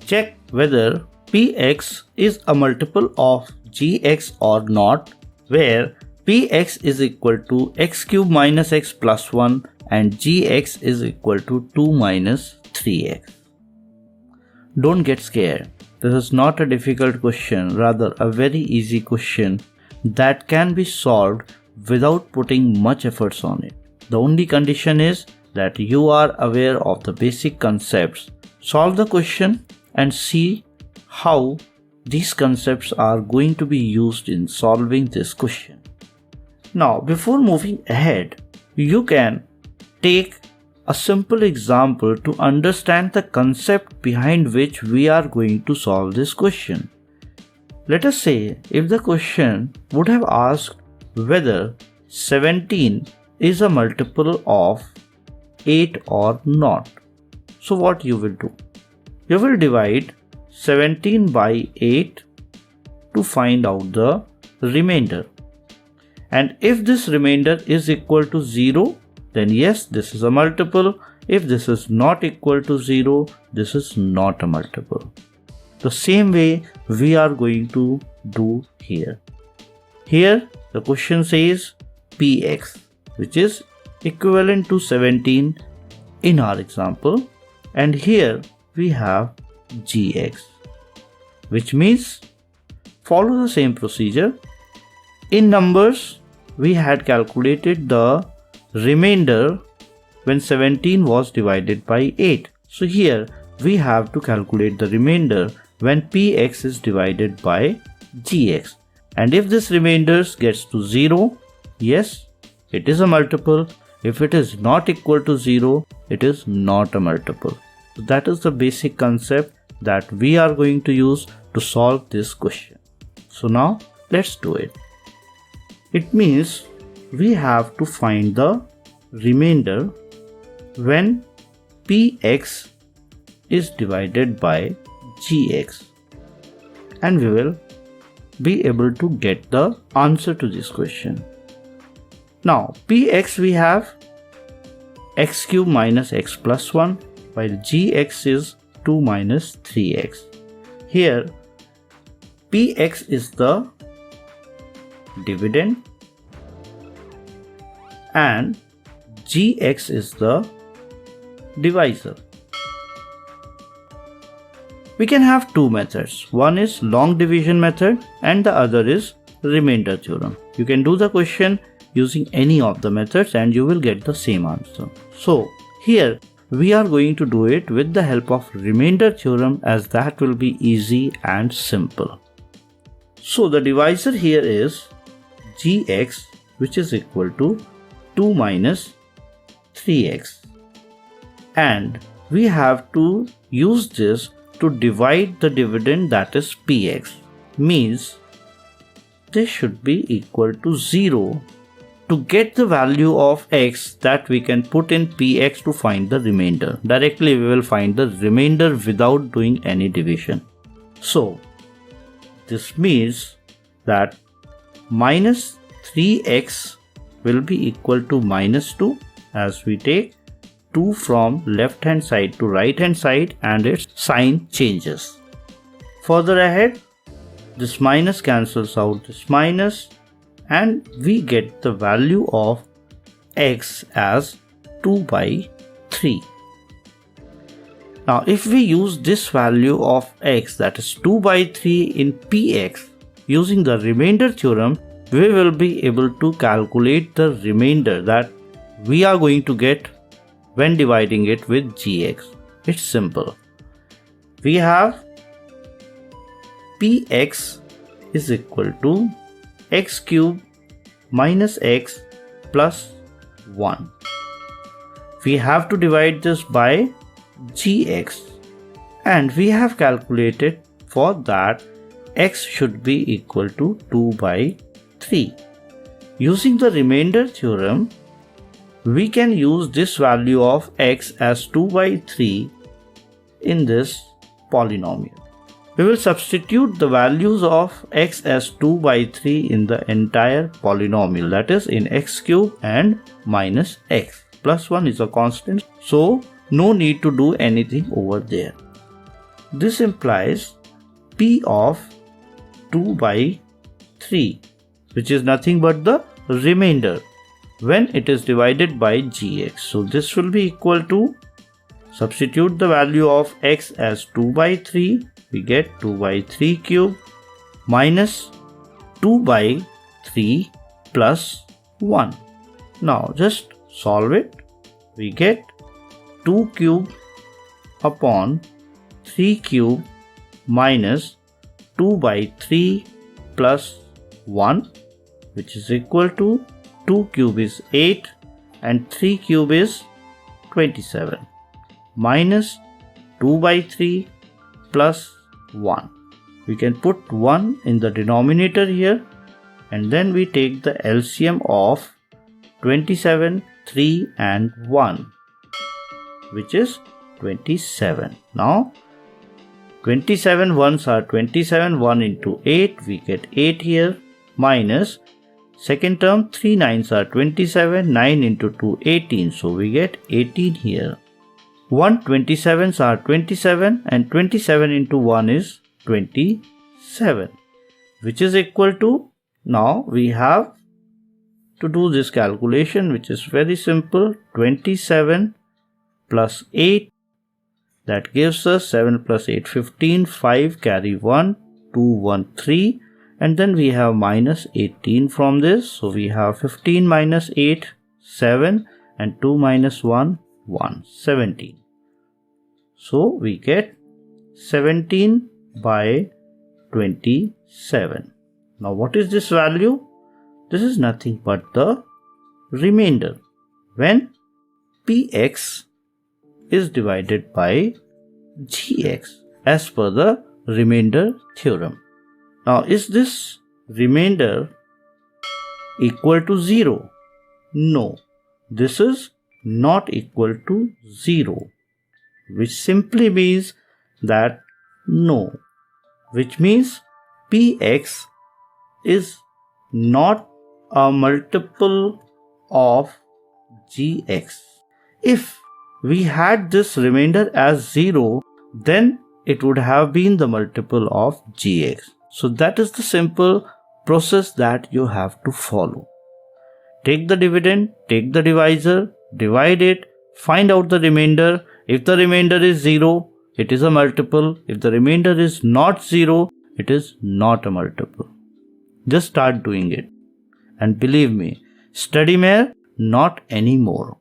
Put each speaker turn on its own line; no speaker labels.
check whether Px is a multiple of Gx or not, where Px is equal to x³ minus x plus 1 and Gx is equal to 2 minus 3x. Don't get scared. This is not a difficult question, rather a very easy question that can be solved without putting much efforts on it. The only condition is that you are aware of the basic concepts. Solve the question and see how these concepts are going to be used in solving this question. Now, before moving ahead, you can take a simple example to understand the concept behind which we are going to solve this question. Let us say if the question would have asked whether 17 is a multiple of 8 or not. So what you will do? You will divide 17 by 8 to find out the remainder. And if this remainder is equal to 0, then yes, this is a multiple. If this is not equal to 0, this is not a multiple. The same way we are going to do here. Here the question says Px, which is equivalent to 17 in our example, and here we have Gx, which means follow the same procedure. In numbers, we had calculated the remainder when 17 was divided by 8. So here we have to calculate the remainder when Px is divided by Gx. And if this remainder gets to 0, yes, it is a multiple. If it is not equal to 0, it is not a multiple. So that is the basic concept that we are going to use to solve this question. So now let's do it. It means we have to find the remainder when Px is divided by Gx, and we will be able to get the answer to this question. Now Px we have x³ minus x plus 1, while Gx is 2 minus 3x. Here Px is the dividend and Gx is the divisor. We can have two methods. One is long division method and the other is remainder theorem. You can do the question using any of the methods and you will get the same answer. So here we are going to do it with the help of remainder theorem, as that will be easy and simple. So the divisor here is Gx, which is equal to 2 minus 3x, and we have to use this to divide the dividend, that is Px, means this should be equal to 0 to get the value of x that we can put in Px to find the remainder. Directly we will find the remainder without doing any division. So this means that minus 3x will be equal to minus 2, as we take 2 from left hand side to right hand side and its sign changes. Further ahead, this minus cancels out this minus and we get the value of x as 2 by 3. Now if we use this value of x, that is 2 by 3 in Px, using the remainder theorem, we will be able to calculate the remainder that we are going to get when dividing it with Gx. It's simple. We have Px is equal to x³ minus x plus 1. We have to divide this by Gx, and we have calculated for that x should be equal to 2 by 3. Using the remainder theorem, we can use this value of x as 2 by 3 in this polynomial. We will substitute the values of x as 2 by 3 in the entire polynomial, that is in x³ and minus x. Plus 1 is a constant, so no need to do anything over there. This implies P of 2 by 3, which is nothing but the remainder when it is divided by gx. So this will be equal to, substitute the value of x as 2 by 3, we get 2 by 3 cube minus 2 by 3 plus 1. Now just solve it. We get 2 cube upon 3 cube minus 2 by 3 plus 1, which is equal to 2 cube is 8 and 3 cube is 27, minus 2 by 3 plus 1. We can put 1 in the denominator here, and then we take the LCM of 27, 3 and 1, which is 27. Now 27 ones are 27, 1 into 8, we get 8 here, minus second term 3 nines are 27, 9 into 2 18, so we get 18 here. 1 27s are 27 and 27 into 1 is 27, which is equal to, now we have to do this calculation, which is very simple. 27 plus 8, that gives us 7 plus 8 15, 5 carry 1, 2 1 3, and then we have minus 18 from this, so we have 15 minus 8 7 and 2 minus 1 1, 17. So we get 17 by 27. Now what is this value? This is nothing but the remainder when Px is divided by Gx as per the remainder theorem. Now is this remainder equal to 0? No, this is not equal to 0, which simply means that no, which means Px is not a multiple of Gx. If we had this remainder as 0, then it would have been the multiple of Gx. So that is the simple process that you have to follow. Take the dividend, take the divisor, divide it, find out the remainder. If the remainder is 0, it is a multiple. If the remainder is not 0, it is not a multiple. Just start doing it. And believe me, study mere, not anymore.